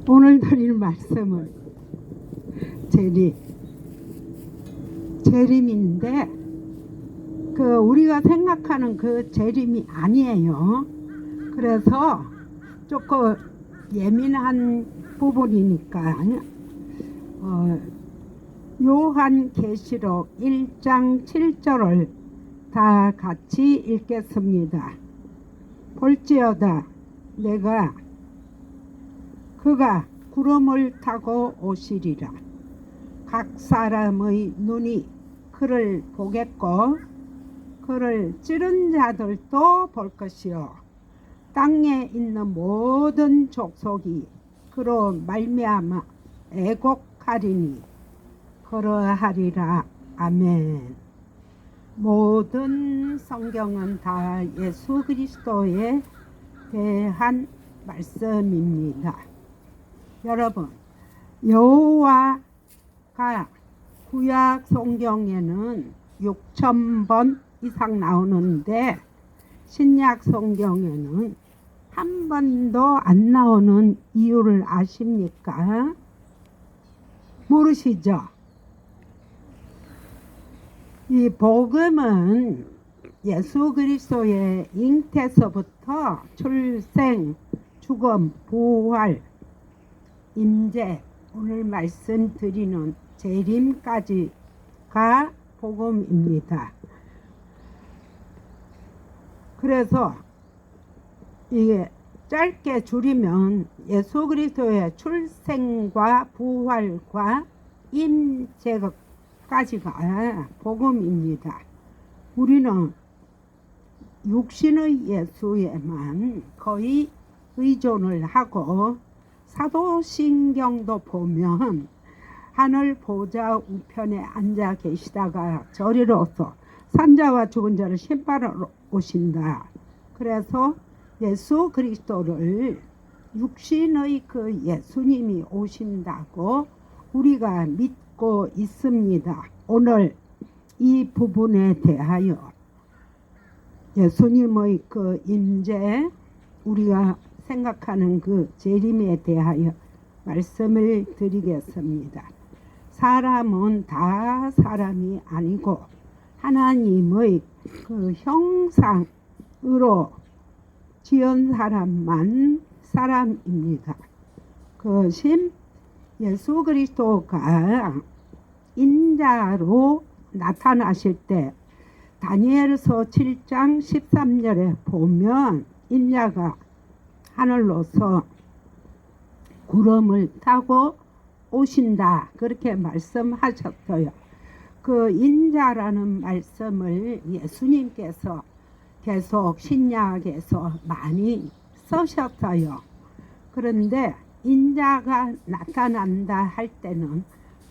오늘 드릴 말씀은 재림인데 그 우리가 생각하는 그 재림이 아니에요. 그래서 조금 예민한 부분이니까 요한계시록 1장 7절을 다 같이 읽겠습니다. 볼지어다 그가 구름을 타고 오시리라. 각 사람의 눈이 그를 보겠고 그를 찌른 자들도 볼 것이요 땅에 있는 모든 족속이 그로 말미암아 애곡하리니 그러하리라. 아멘. 모든 성경은 다 예수 그리스도에 대한 말씀입니다. 여러분, 여호와가 구약 성경에는 6,000번 이상 나오는데 신약 성경에는 한 번도 안 나오는 이유를 아십니까? 모르시죠? 이 복음은 예수 그리스도의 잉태서부터 출생, 죽음, 부활, 임재, 오늘 말씀드리는 재림까지가 복음입니다. 그래서 이게 짧게 줄이면 예수 그리스도의 출생과 부활과 임재까지가 복음입니다. 우리는 육신의 예수에만 거의 의존을 하고 사도신경도 보면 하늘 보좌 우편에 앉아 계시다가 저리로서 산자와 죽은 자를 심판하러 오신다. 그래서 예수 그리스도를 육신의 그 예수님이 오신다고 우리가 믿고 있습니다. 오늘 이 부분에 대하여 예수님의 그 임재, 우리가 생각하는 그 재림에 대하여 말씀을 드리겠습니다. 사람은 다 사람이 아니고 하나님의 그 형상으로 지은 사람만 사람입니다. 그 예수 그리스도가 인자로 나타나실 때 다니엘서 7장 13절에 보면 인자가 하늘로서 구름을 타고 오신다 그렇게 말씀하셨어요. 그 인자라는 말씀을 예수님께서 계속 신약에서 많이 쓰셨어요. 그런데 인자가 나타난다 할 때는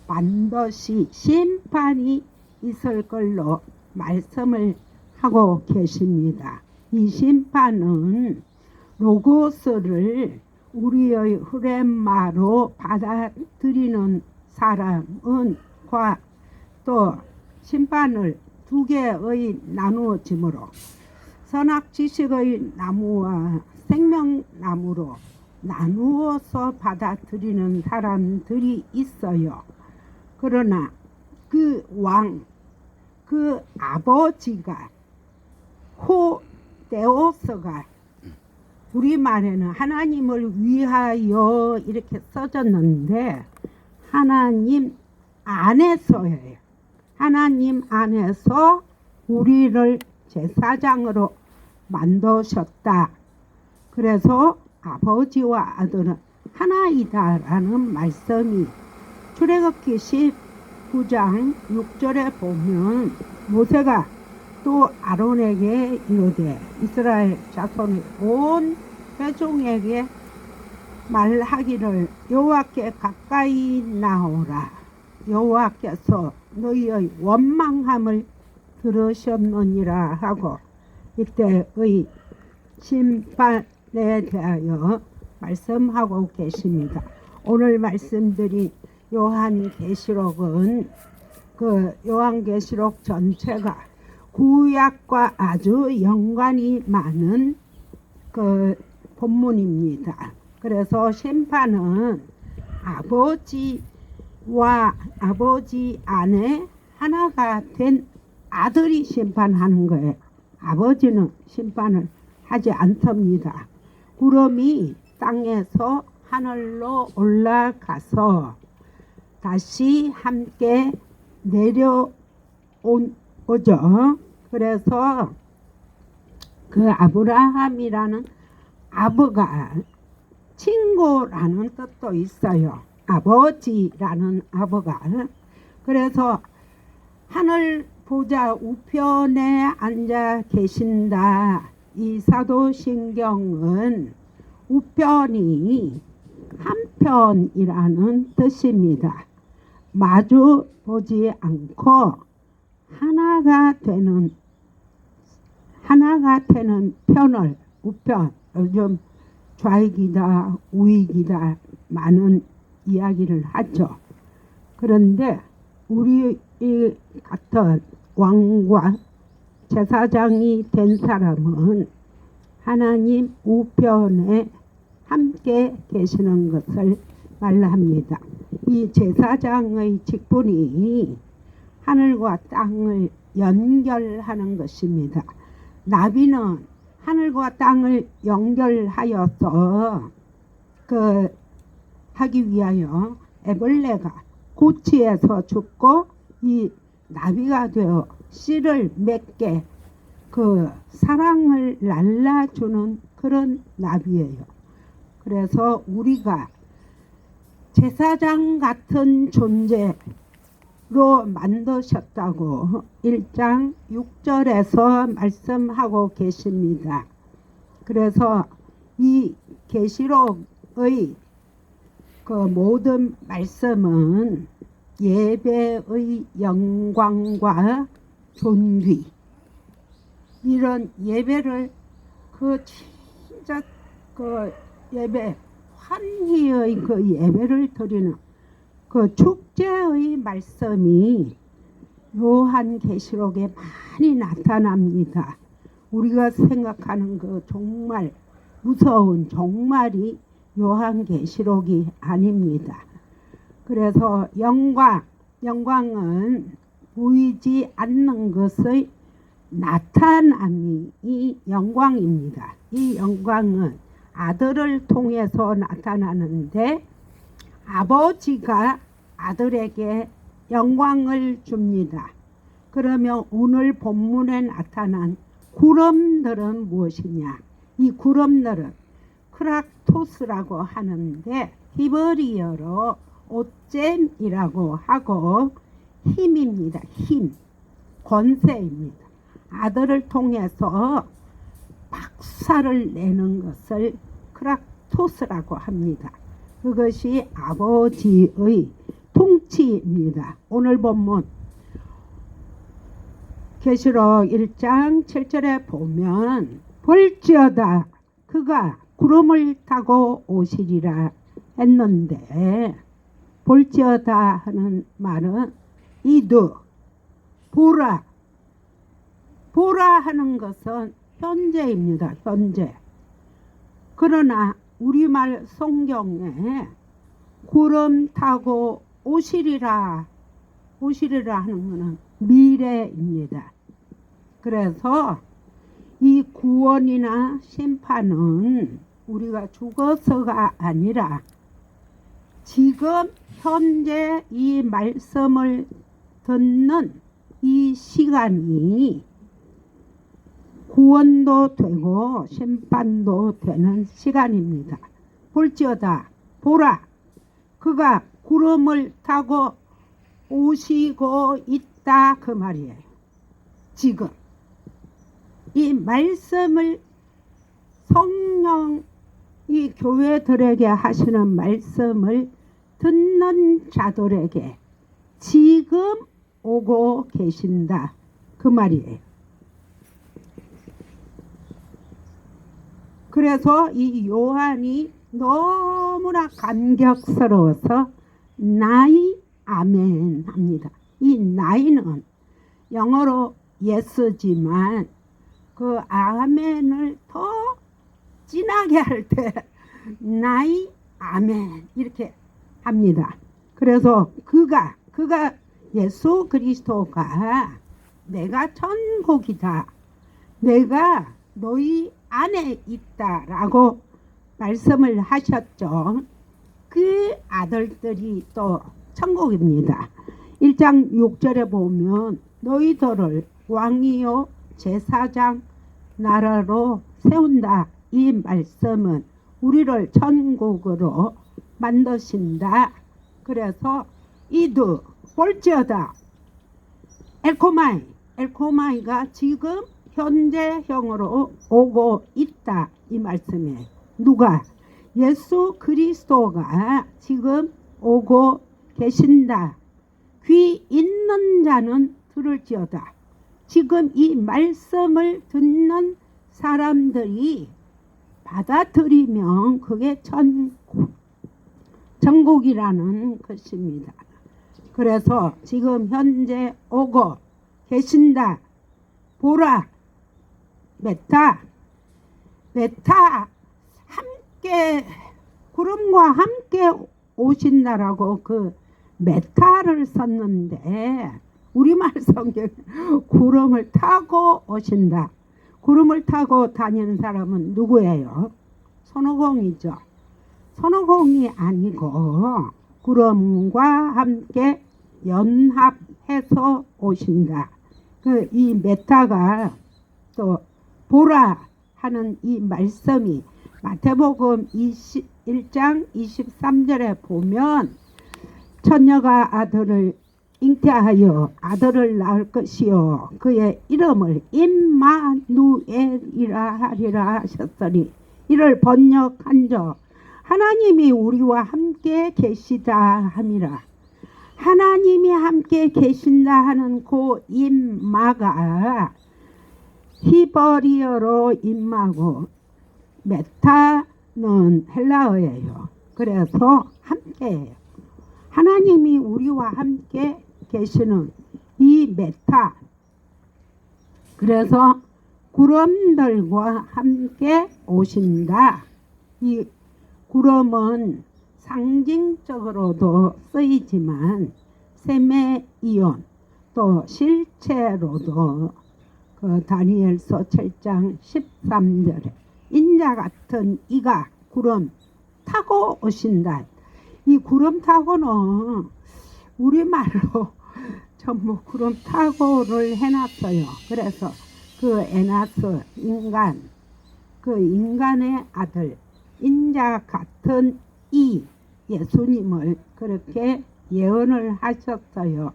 반드시 심판이 있을 걸로 말씀을 하고 계십니다. 이 심판은 로고스를 우리의 후레마로 받아들이는 사람과 또 심판을 두 개의 나누어짐으로 선악지식의 나무와 생명나무로 나누어서 받아들이는 사람들이 있어요. 그러나 그 왕, 그 아버지가 호데오스가 우리말에는 하나님을 위하여 이렇게 써졌는데 하나님 안에서예요. 하나님 안에서 우리를 제사장으로 만드셨다. 그래서 아버지와 아들은 하나이다라는 말씀이 출애굽기 19장 6절에 보면 모세가 또 아론에게 이르되 이스라엘 자손의 온 회중에게 말하기를 여호와께 가까이 나오라. 여호와께서 너희의 원망함을 들으셨느니라 하고 이때의 심판에 대하여 말씀하고 계십니다. 오늘 말씀드린 요한계시록은 그 요한계시록 전체가 구약과 아주 연관이 많은 그 본문입니다. 그래서 심판은 아버지와 아버지 안에 하나가 된 아들이 심판하는 거예요. 아버지는 심판을 하지 않습니다. 구름이 땅에서 하늘로 올라가서 다시 함께 내려오죠. 그래서 그 아브라함이라는 아버가 친구라는 뜻도 있어요. 아버지라는 아버가. 그래서 하늘 보좌 우편에 앉아 계신다. 이 사도신경은 우편이 한편이라는 뜻입니다. 마주 보지 않고 하나가 되는 편을 우편, 요즘 좌익이다 우익이다 많은 이야기를 하죠. 그런데 우리 같은 왕과 제사장이 된 사람은 하나님 우편에 함께 계시는 것을 말합니다. 이 제사장의 직분이 하늘과 땅을 연결하는 것입니다. 나비는 하늘과 땅을 연결하여서 하기 위하여 애벌레가 고치에서 죽고 이 나비가 되어 씨를 맺게 사랑을 날라주는 그런 나비예요. 그래서 우리가 제사장 같은 존재로 만드셨다고 1장 6절에서 말씀하고 계십니다. 그래서 이 계시록의 모든 말씀은 예배의 영광과 존귀, 이런 예배를 진짜 예배, 환희의 예배를 드리는 축제의 말씀이 요한계시록에 많이 나타납니다. 우리가 생각하는 정말 무서운 종말이 요한계시록이 아닙니다. 그래서 영광은 보이지 않는 것의 나타남이 이 영광입니다. 이 영광은 아들을 통해서 나타나는데 아버지가 아들에게 영광을 줍니다. 그러면 오늘 본문에 나타난 구름들은 무엇이냐? 이 구름들은 크락토스라고 하는데 히브리어로 오잼이라고 하고 힘입니다. 힘, 권세입니다. 아들을 통해서 박살을 내는 것을 크락토스라고 합니다. 그것이 아버지의 통치입니다. 오늘 본문 계시록 1장 7절에 보면 볼지어다 그가 구름을 타고 오시리라 했는데, 볼지어다 하는 말은 이드, 보라 하는 것은 현재입니다. 현재. 그러나 우리말 성경에 구름 타고 오시리라 하는 것은 미래입니다. 그래서 이 구원이나 심판은 우리가 죽어서가 아니라 지금 현재 이 말씀을 듣는 이 시간이 구원도 되고 심판도 되는 시간입니다. 볼지어다 보라 그가 구름을 타고 오시고 있다 그 말이에요. 지금 이 말씀을 성령이 교회들에게 하시는 말씀을 듣는 자들에게 지금 오고 계신다 그 말이에요. 그래서 이 요한이 너무나 감격스러워서 나이 아멘 합니다. 이 나이는 영어로 예스지만 그 아멘을 더 진하게 할 때 나의 아멘 이렇게 합니다. 그래서 그가 예수 그리스도가 내가 천국이다, 내가 너희 안에 있다라고 말씀을 하셨죠. 그 아들들이 또 천국입니다. 1장 6절에 보면 너희들을 왕이요 제사장 나라로 세운다. 이 말씀은 우리를 천국으로 만드신다. 그래서 이드 볼지어다 엘코마이가 지금 현재형으로 오고 있다. 이 말씀에 누가? 예수 그리스도가 지금 오고 계신다. 귀 있는 자는 들을지어다. 지금 이 말씀을 듣는 사람들이 받아들이면 그게 천국이라는 것입니다. 그래서 지금 현재 오고 계신다. 보라, 메타 함께 구름과 함께 오신다라고 그 메타를 썼는데 우리말 성경 구름을 타고 오신다. 구름을 타고 다니는 사람은 누구예요? 손오공이죠. 손오공이 아니고 구름과 함께 연합해서 오신다. 이 메타가 또 보라 하는 이 말씀이 마태복음 21장 23절에 보면 처녀가 아들을 잉태하여 아들을 낳을 것이요 그의 이름을 임마누엘이라 하리라 하셨더니 이를 번역한즉 하나님이 우리와 함께 계시다 함이라. 하나님이 함께 계신다 하는 그 임마가 히브리어로 임마고 메타는 헬라어예요. 그래서 함께예요. 하나님이 우리와 함께 계시는 이 메타. 그래서 구름들과 함께 오신다. 이 구름은 상징적으로도 쓰이지만 세메이온 또 실체로도 그 다니엘서 7장 13절에 인자 같은 이가 구름 타고 오신다. 이 구름 타고는 우리말로 전부 구름 타고를 해놨어요. 그래서 그 에나스 인간, 그 인간의 아들 인자 같은 이 예수님을 그렇게 예언을 하셨어요.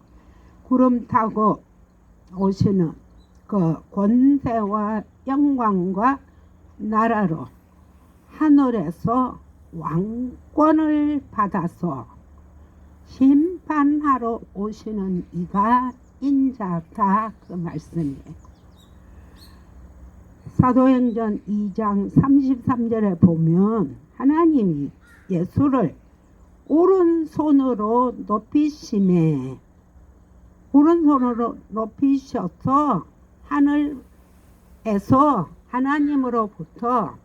구름 타고 오시는 그 권세와 영광과 나라로 하늘에서 왕권을 받아서 심판하러 오시는 이가 인자다. 그 말씀이에요. 사도행전 2장 33절에 보면 하나님이 예수를 오른손으로 높이심에 오른손으로 높이셔서 하늘에서 하나님으로부터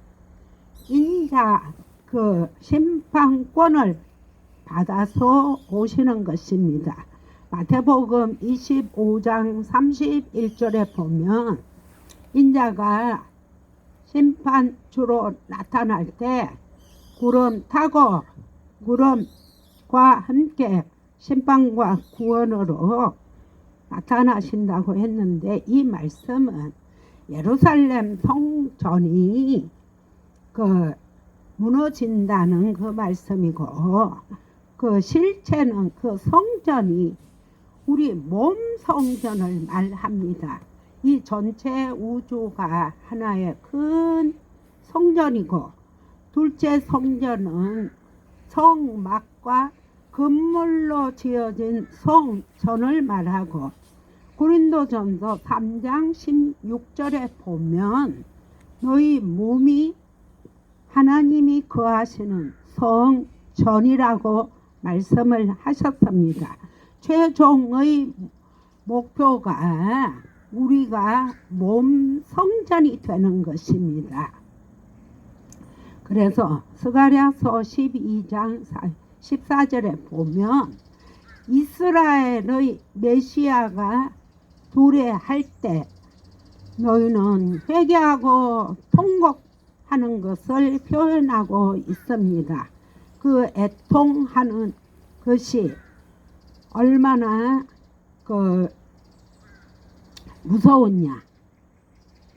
인자 그 심판권을 받아서 오시는 것입니다. 마태복음 25장 31절에 보면 인자가 심판주로 나타날 때 구름 타고 구름과 함께 심판과 구원으로 나타나신다고 했는데 이 말씀은 예루살렘 성전이 그 무너진다는 그 말씀이고 그 실체는 그 성전이 우리 몸 성전을 말합니다. 이 전체 우주가 하나의 큰 성전이고 둘째 성전은 성막과 금물로 지어진 성전을 말하고 고린도전서 3장 16절에 보면 너희 몸이 하나님이 거하시는 성전이라고 말씀을 하셨습니다. 최종의 목표가 우리가 몸 성전이 되는 것입니다. 그래서 스가랴서 12장 14절에 보면 이스라엘의 메시아가 도래할 때 너희는 회개하고 통곡하는 것을 표현하고 있습니다. 그 애통하는 것이 얼마나 무서웠냐.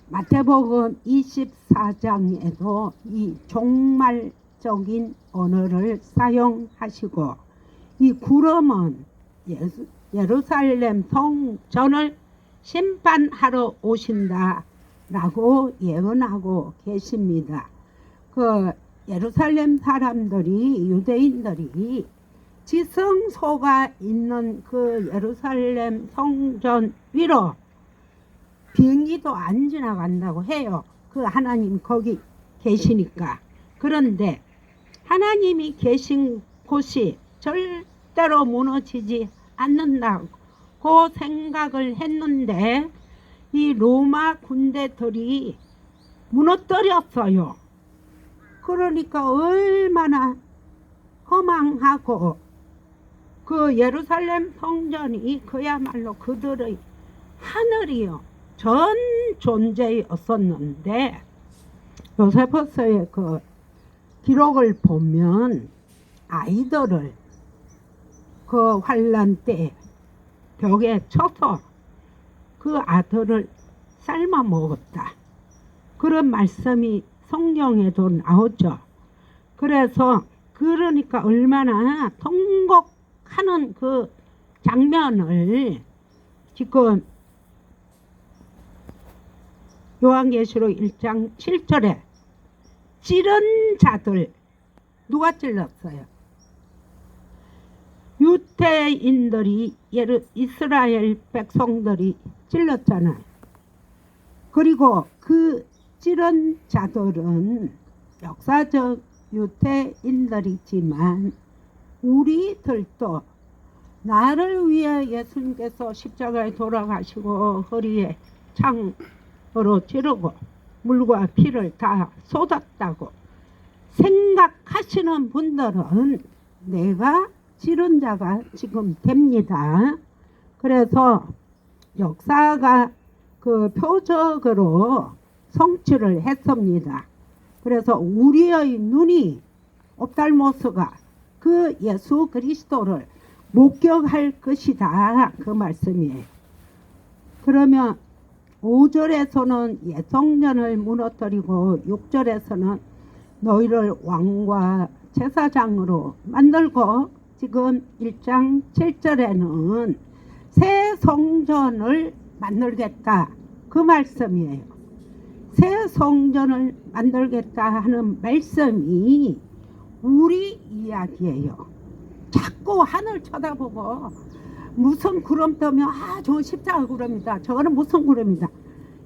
마태복음 24장에도 이 종말적인 언어를 사용하시고 이 구름은 예루살렘 성전을 심판하러 오신다 라고 예언하고 계십니다. 그 예루살렘 사람들이, 유대인들이 지성소가 있는 그 예루살렘 성전 위로 비행기도 안 지나간다고 해요. 그 하나님 거기 계시니까. 그런데 하나님이 계신 곳이 절대로 무너지지 않는다고 생각을 했는데 이 로마 군대들이 무너뜨렸어요. 그러니까 얼마나 허망하고 그 예루살렘 성전이 그야말로 그들의 하늘이요 전 존재였었는데 요세포스의 그 기록을 보면 아이들을 그 환란 때 벽에 쳐서 그 아들을 삶아 먹었다. 그런 말씀이 성경에도 나오죠. 그래서 그러니까 얼마나 통곡하는 그 장면을 지금 요한계시록 1장 7절에 찌른 자들 누가 찔렀어요? 유대인들이 이스라엘 백성들이 찔렀잖아요. 그리고 그 찌른 자들은 역사적 유대인들이지만 우리들도 나를 위해 예수님께서 십자가에 돌아가시고 허리에 창으로 찌르고 물과 피를 다 쏟았다고 생각하시는 분들은 내가 찌른 자가 지금 됩니다. 그래서 역사가 그 표적으로 성취를 했습니다. 그래서 우리의 눈이 옵달모스가 그 예수 그리스도를 목격할 것이다. 그 말씀이에요. 그러면 5절에서는 예성전을 무너뜨리고 6절에서는 너희를 왕과 제사장으로 만들고 지금 1장 7절에는 새 성전을 만들겠다. 그 말씀이에요. 새 성전을 만들겠다 하는 말씀이 우리 이야기예요. 자꾸 하늘 쳐다보고 무슨 구름 떠면 저 십자가 구름이다. 저거는 무슨 구름이다.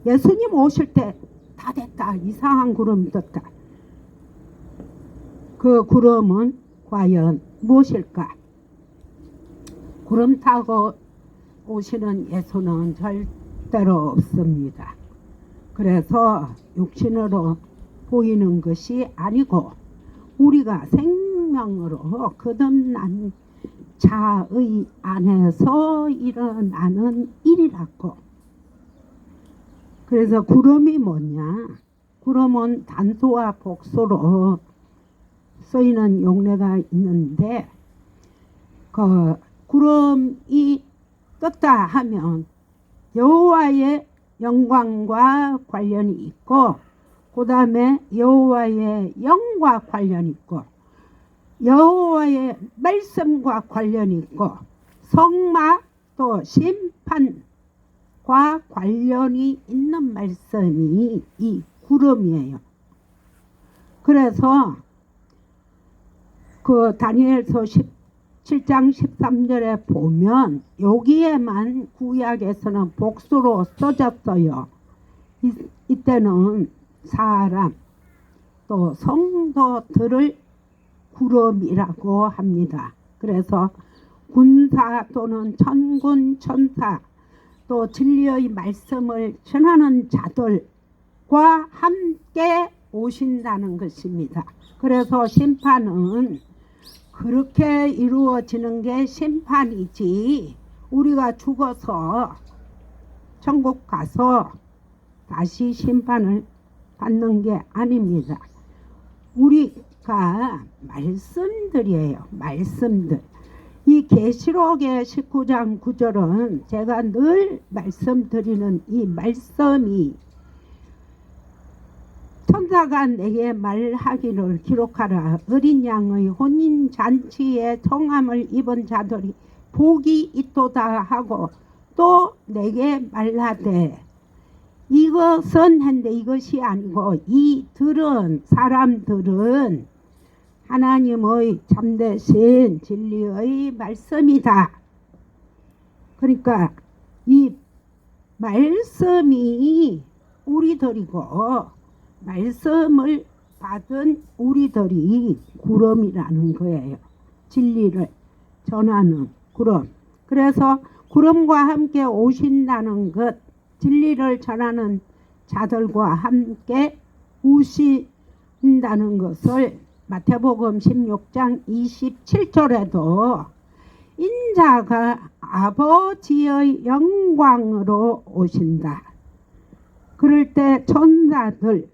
예수님 오실 때 다 됐다. 이상한 구름이 떴다. 그 구름은 과연 무엇일까? 구름 타고 오시는 예수는 절대로 없습니다. 그래서 육신으로 보이는 것이 아니고 우리가 생명으로 거듭난 자의 안에서 일어나는 일이라고. 그래서 구름이 뭐냐? 구름은 단수와 복수로 쓰이는 용례가 있는데 그 구름이 떴다 하면 여호와의 영광과 관련이 있고 그 다음에 여호와의 영과 관련이 있고 여호와의 말씀과 관련이 있고 성막 또 심판과 관련이 있는 말씀이 이 구름이에요. 그래서 그 다니엘서 17장 13절에 보면 여기에만 구약에서는 복수로 써졌어요. 이때는 사람 또 성도들을 구름이라고 합니다. 그래서 군사 또는 천군 천사 또 진리의 말씀을 전하는 자들과 함께 오신다는 것입니다. 그래서 심판은 그렇게 이루어지는 게 심판이지, 우리가 죽어서 천국 가서 다시 심판을 받는 게 아닙니다. 우리가 말씀들이에요. 말씀들. 이 계시록의 19장 9절은 제가 늘 말씀드리는 이 말씀이 천사가 내게 말하기를 기록하라. 어린 양의 혼인잔치에 청함을 입은 자들이 복이 있도다 하고 또 내게 말하되, 이것은 한데 이것이 아니고 이들은, 사람들은 하나님의 참되신 진리의 말씀이다. 그러니까 이 말씀이 우리들이고 말씀을 받은 우리들이 구름이라는 거예요. 진리를 전하는 구름. 그래서 구름과 함께 오신다는 것, 진리를 전하는 자들과 함께 오신다는 것을 마태복음 16장 27절에도 인자가 아버지의 영광으로 오신다. 그럴 때 천사들은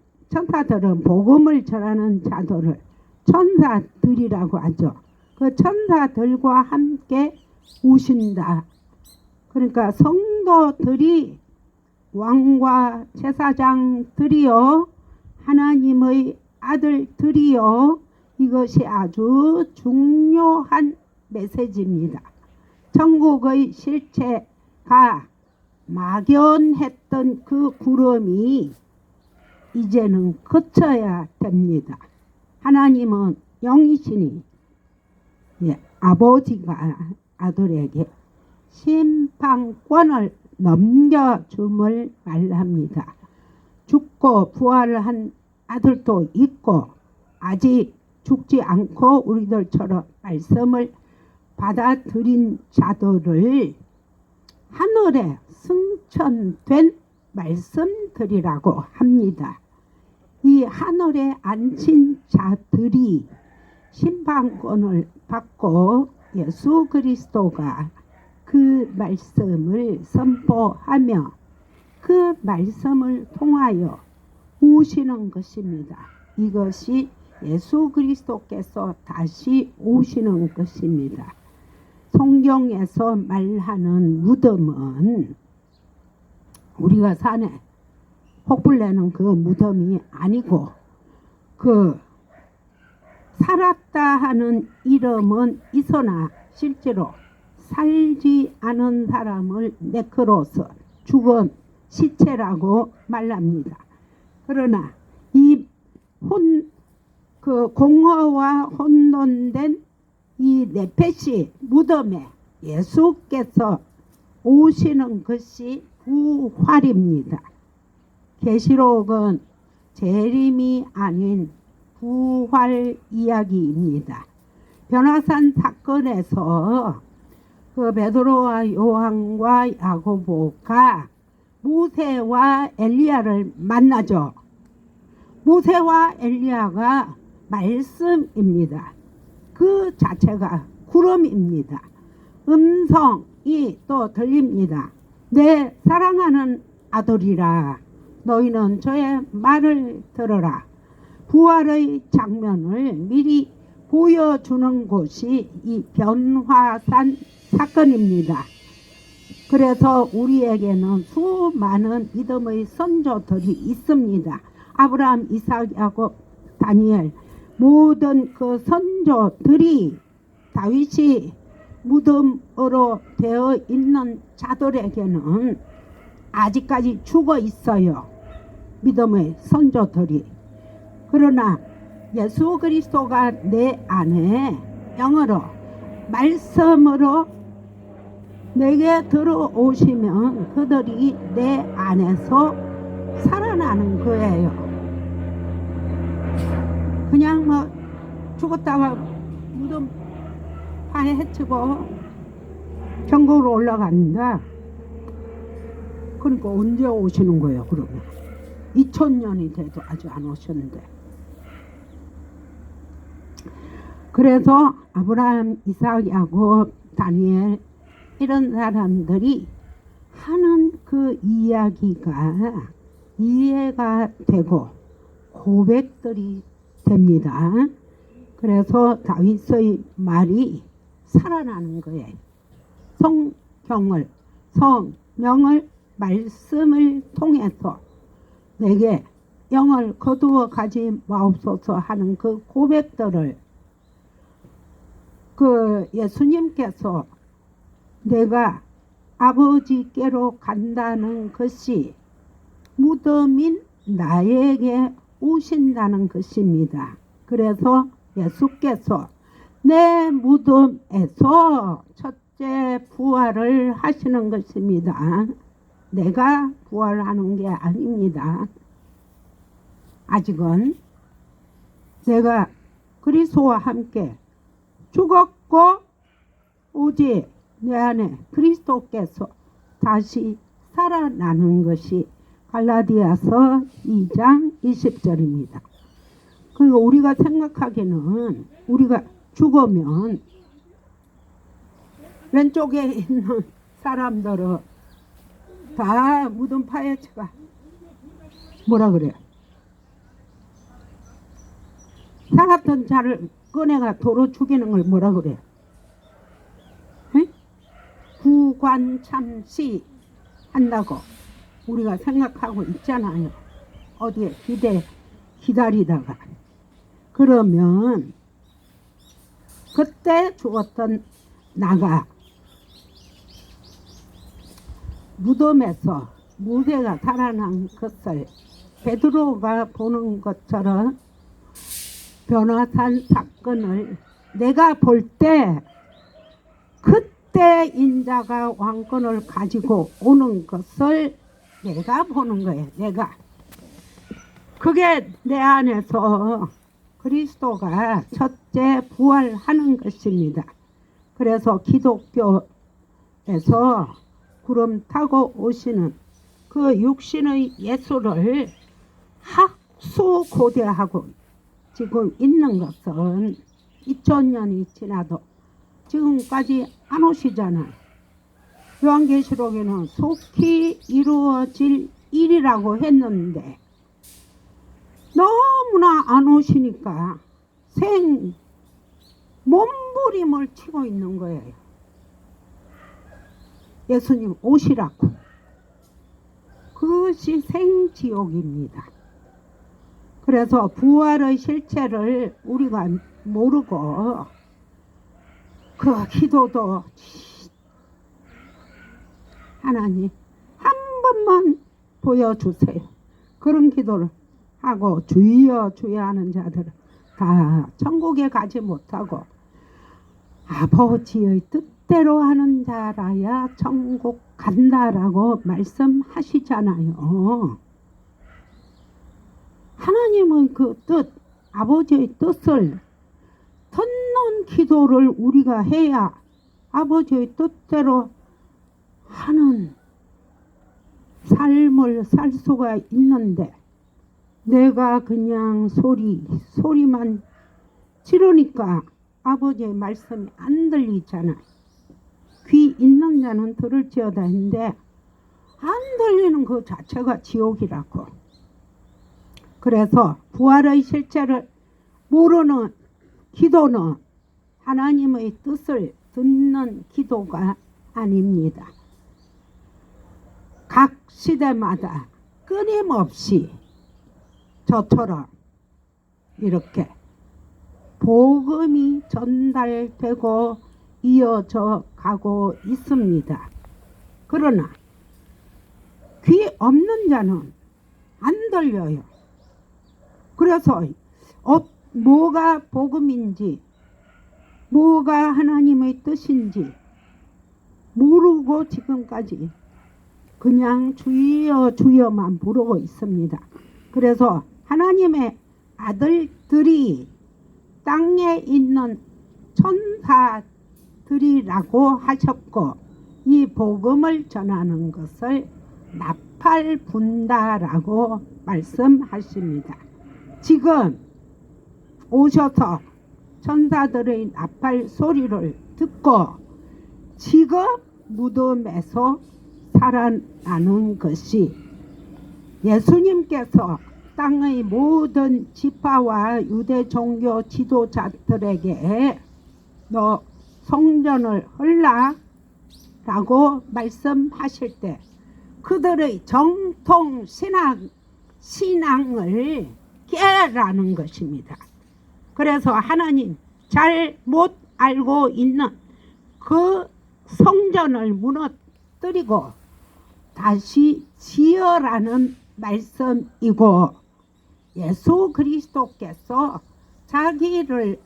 복음을 전하는 자들을 천사들이라고 하죠. 그 천사들과 함께 오신다. 그러니까 성도들이 왕과 제사장들이요, 하나님의 아들들이요, 이것이 아주 중요한 메시지입니다. 천국의 실체가 막연했던 그 구름이 이제는 그쳐야 됩니다. 하나님은 영이시니 아버지가 아들에게 심판권을 넘겨줌을 말합니다. 죽고 부활한 아들도 있고 아직 죽지 않고 우리들처럼 말씀을 받아들인 자들을 하늘에 승천된 말씀들이라고 합니다. 이 하늘에 앉힌 자들이 심판권을 받고 예수 그리스도가 그 말씀을 선포하며 그 말씀을 통하여 오시는 것입니다. 이것이 예수 그리스도께서 다시 오시는 것입니다. 성경에서 말하는 무덤은 우리가 산에 혹불내는 그 무덤이 아니고, 그 살았다 하는 이름은 있으나 실제로 살지 않은 사람을 네크로스, 죽은 시체라고 말합니다. 그러나 이 공허와 혼돈된 이 네페시 무덤에 예수께서 오시는 것이 부활입니다. 계시록은 재림이 아닌 부활 이야기입니다. 변화산 사건에서 그 베드로와 요한과 야고보가 모세와 엘리야를 만나죠. 모세와 엘리야가 말씀입니다. 그 자체가 구름입니다. 음성이 또 들립니다. 내 사랑하는 아들이라, 너희는 저의 말을 들어라. 부활의 장면을 미리 보여주는 곳이 이 변화산 사건입니다. 그래서 우리에게는 수많은 믿음의 선조들이 있습니다. 아브라함, 이삭, 야곱, 다니엘, 모든 그 선조들이 다윗이 무덤으로 되어 있는 자들에게는 아직까지 죽어 있어요. 믿음의 선조들이. 그러나 예수 그리스도가 내 안에 영으로 말씀으로 내게 들어오시면 그들이 내 안에서 살아나는 거예요. 그냥 뭐 죽었다가 무덤 파헤 헤치고 천국으로 올라간다. 그러니까 언제 오시는 거예요, 그러면? 2000년이 돼도 아직 안 오셨는데. 그래서 아브라함, 이삭, 야곱, 다니엘 이런 사람들이 하는 그 이야기가 이해가 되고 고백들이 됩니다. 그래서 다윗의 말이 살아나는 거예요. 성명을 말씀을 통해서 내게 영을 거두어 가지 마옵소서 하는 그 고백들을 그 예수님께서 내가 아버지께로 간다는 것이 무덤인 나에게 오신다는 것입니다. 그래서 예수께서 내 무덤에서 첫째 부활을 하시는 것입니다. 내가 부활하는 게 아닙니다. 아직은 내가 그리스도와 함께 죽었고 오직 내 안에 그리스도께서 다시 살아나는 것이 갈라디아서 2장 20절입니다. 그러니까 우리가 생각하기에는 우리가 죽으면 왼쪽에 있는 사람들은 다 무덤 파헤쳐가 뭐라 그래요? 살았던 자를 꺼내가 도로 죽이는 걸 뭐라 그래요? 구관참시 한다고 우리가 생각하고 있잖아요. 어디에 기다리다가. 그러면 그때 죽었던 나가 무덤에서 모세가 살아난 것을 베드로가 보는 것처럼 변화산 사건을 내가 볼 때 그때 인자가 왕권을 가지고 오는 것을 내가 보는 거예요. 내가. 그게 내 안에서 그리스도가 첫째 부활하는 것입니다. 그래서 기독교에서 구름 타고 오시는 그 육신의 예수를 학수고대하고 지금 있는 것은 2000년이 지나도 지금까지 안 오시잖아요. 요한계시록에는 속히 이루어질 일이라고 했는데 너무나 안 오시니까 몸부림을 치고 있는 거예요. 예수님 오시라고. 그것이 생지옥입니다. 그래서 부활의 실체를 우리가 모르고 그 기도도 하나님 한 번만 보여주세요. 그런 기도를 하고 주여 주여 하는 자들은 다 천국에 가지 못하고 아버지의 뜻대로 하는 자라야 천국 간다라고 말씀하시잖아요. 하나님의 그 뜻, 아버지의 뜻을 듣는 기도를 우리가 해야 아버지의 뜻대로 하는 삶을 살 수가 있는데 내가 그냥 소리만 지르니까 아버지의 말씀이 안 들리잖아. 귀 있는 자는 들을지어다 했는데 안 들리는 그 자체가 지옥이라고. 그래서 부활의 실체를 모르는 기도는 하나님의 뜻을 듣는 기도가 아닙니다. 각 시대마다 끊임없이 저처럼 이렇게 복음이 전달되고 이어져 가고 있습니다. 그러나 귀 없는 자는 안 들려요. 그래서 뭐가 복음인지 뭐가 하나님의 뜻인지 모르고 지금까지 그냥 주여 주여만 부르고 있습니다. 그래서 하나님의 아들들이 땅에 있는 천사들이라고 하셨고 이 복음을 전하는 것을 나팔 분다라고 말씀하십니다. 지금 오셔서 천사들의 나팔 소리를 듣고 지금 무덤에서 살아나는 것이 예수님께서 땅의 모든 지파와 유대 종교 지도자들에게 너 성전을 헐라 라고 말씀하실 때 그들의 정통 신앙을 깨라는 것입니다. 그래서 하나님 잘 못 알고 있는 그 성전을 무너뜨리고 다시 지으라는 말씀이고, 예수 그리스도께서 자기를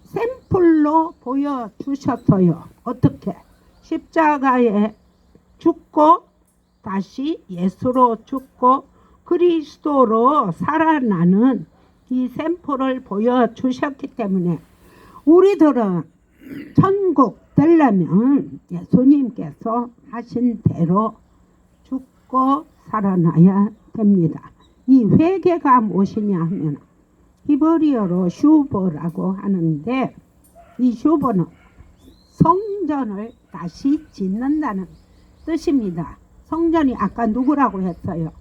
샘플로 보여주셨어요. 어떻게? 십자가에 죽고 다시 예수로 죽고 그리스도로 살아나는 이 샘플을 보여주셨기 때문에 우리들은 천국 되려면 예수님께서 하신 대로 죽고 살아나야 됩니다. 이 회개가 무엇이냐 하면 히브리어로 슈버라고 하는데, 이 슈버는 성전을 다시 짓는다는 뜻입니다. 성전이 아까 누구라고 했어요?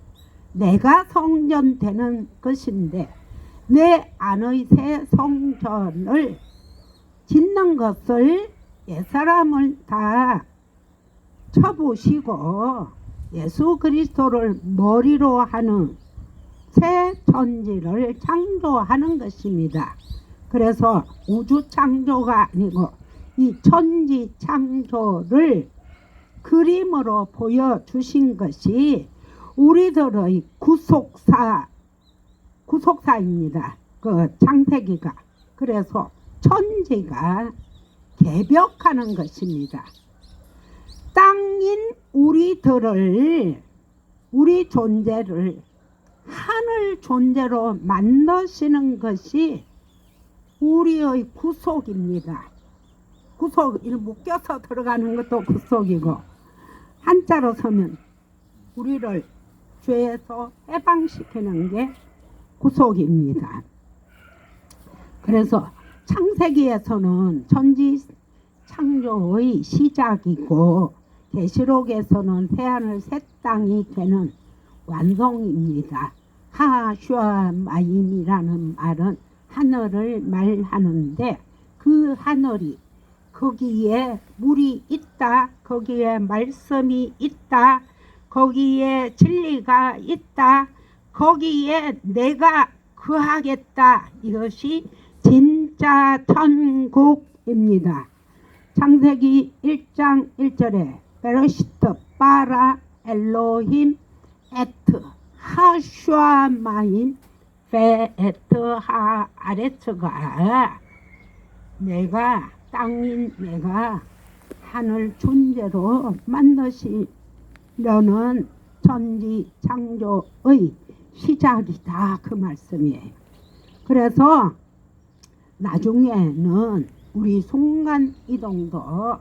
내가 성전 되는 것인데 내 안의 새 성전을 짓는 것을 옛사람을 다 쳐부시고 예수 그리스도를 머리로 하는 새 천지를 창조하는 것입니다. 그래서 우주 창조가 아니고 이 천지 창조를 그림으로 보여주신 것이 우리들의 구속사입니다. 그 창세기가. 그래서 천지가 개벽하는 것입니다. 땅인 우리 존재를 하늘 존재로 만드시는 것이 우리의 구속입니다. 구속, 묶여서 들어가는 것도 구속이고, 한자로 서면 우리를 죄에서 해방시키는 게 구속입니다. 그래서 창세기에서는 천지 창조의 시작이고 계시록에서는 새하늘 새 땅이 되는 완성입니다. 하슈아마임이라는 말은 하늘을 말하는데, 그 하늘이 거기에 물이 있다, 거기에 말씀이 있다, 거기에 진리가 있다, 거기에 내가 거하겠다. 이것이 진짜 천국입니다. 창세기 1장 1절에 베르시트 바라 엘로힘 에트 하슈아마임 베에트 하아레츠가, 내가 땅인 내가 하늘 존재로 만드시려는 천지 창조의 시작이다, 그 말씀이에요. 그래서 나중에는 우리 순간 이동도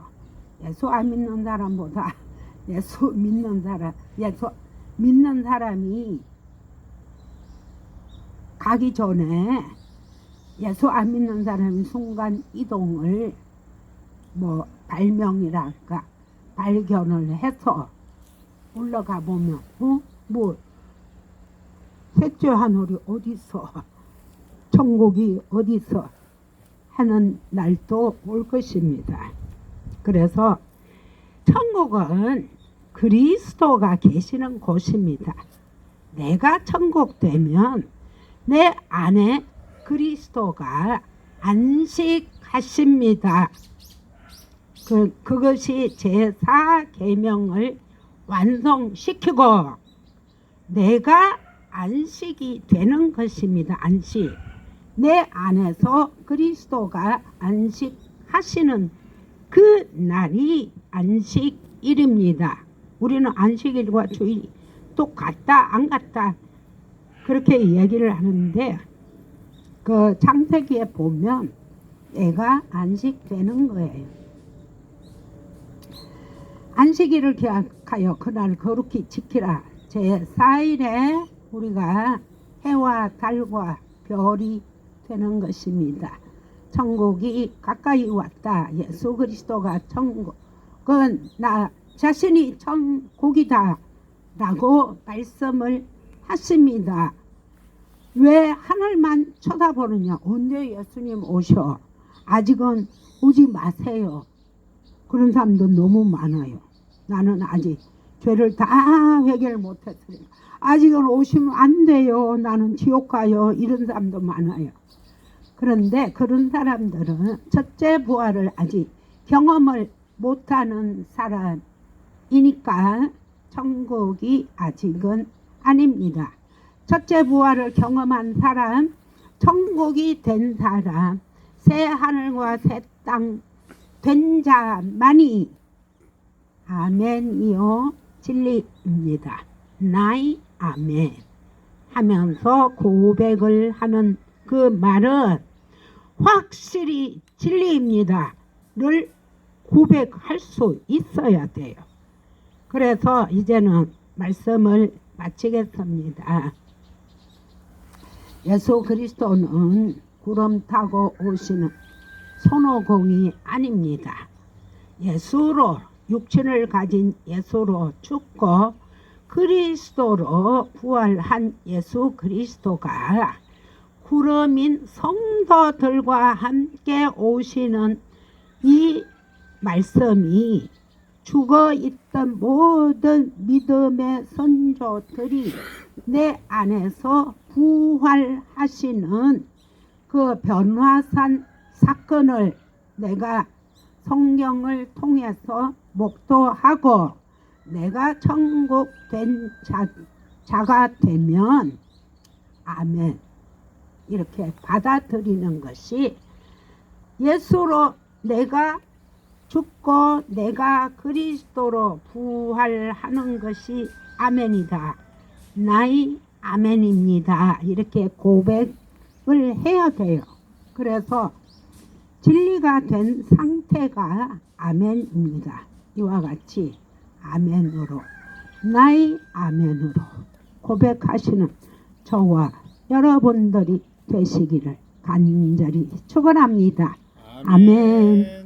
예수 안 믿는 사람보다 예수 믿는 사람이 가기 전에 예수 안 믿는 사람이 순간 이동을 발명이랄까 발견을 해서 올라가 보면 셋째 하늘이 어디서, 천국이 어디서 하는 날도 올 것입니다. 그래서 천국은 그리스도가 계시는 곳입니다. 내가 천국 되면 내 안에 그리스도가 안식하십니다. 그것이 제4계명을 완성시키고 내가 안식이 되는 것입니다. 안식. 내 안에서 그리스도가 안식하시는 그 날이 안식일입니다. 우리는 안식일과 주일이 똑같다 안 같다 그렇게 얘기를 하는데, 그 창세기에 보면 애가 안식되는 거예요. 안식일을 기약하여 그날 거룩히 지키라. 제4일에 우리가 해와 달과 별이 되는 것입니다. 천국이 가까이 왔다. 예수 그리스도가 천국은 나 자신이 천국이다 라고 말씀을 하십니다. 왜 하늘만 쳐다보느냐? 언제 예수님 오셔? 아직은 오지 마세요. 그런 사람도 너무 많아요. 나는 아직 죄를 다 해결 못했으니까 아직은 오시면 안 돼요. 나는 지옥 가요. 이런 사람도 많아요. 그런데 그런 사람들은 첫째 부활을 아직 경험을 못하는 사람이니까 천국이 아직은 아닙니다. 첫째 부활을 경험한 사람, 천국이 된 사람, 새 하늘과 새 땅 된 자만이 아멘이요 진리입니다. 나이 아멘 하면서 고백을 하는 그 말은 확실히 진리입니다 를 고백할 수 있어야 돼요. 그래서 이제는 말씀을 마치겠습니다. 예수 그리스도는 구름 타고 오시는 손오공이 아닙니다. 예수로 육신을 가진 예수로 죽고 그리스도로 부활한 예수 그리스도가 구름인 성도들과 함께 오시는 이 말씀이 죽어있던 모든 믿음의 선조들이 내 안에서 부활하시는 그 변화산 사건을 내가 성경을 통해서 목도하고 내가 천국 된 자가 되면 아멘 이렇게 받아들이는 것이 예수로 내가 죽고 내가 그리스도로 부활하는 것이 아멘이다. 나의 아멘입니다. 이렇게 고백을 해야 돼요. 그래서 진리가 된 상태가 아멘입니다. 이와 같이 아멘으로 나의 아멘으로 고백하시는 저와 여러분들이 되시기를 간절히 축원합니다. 아멘.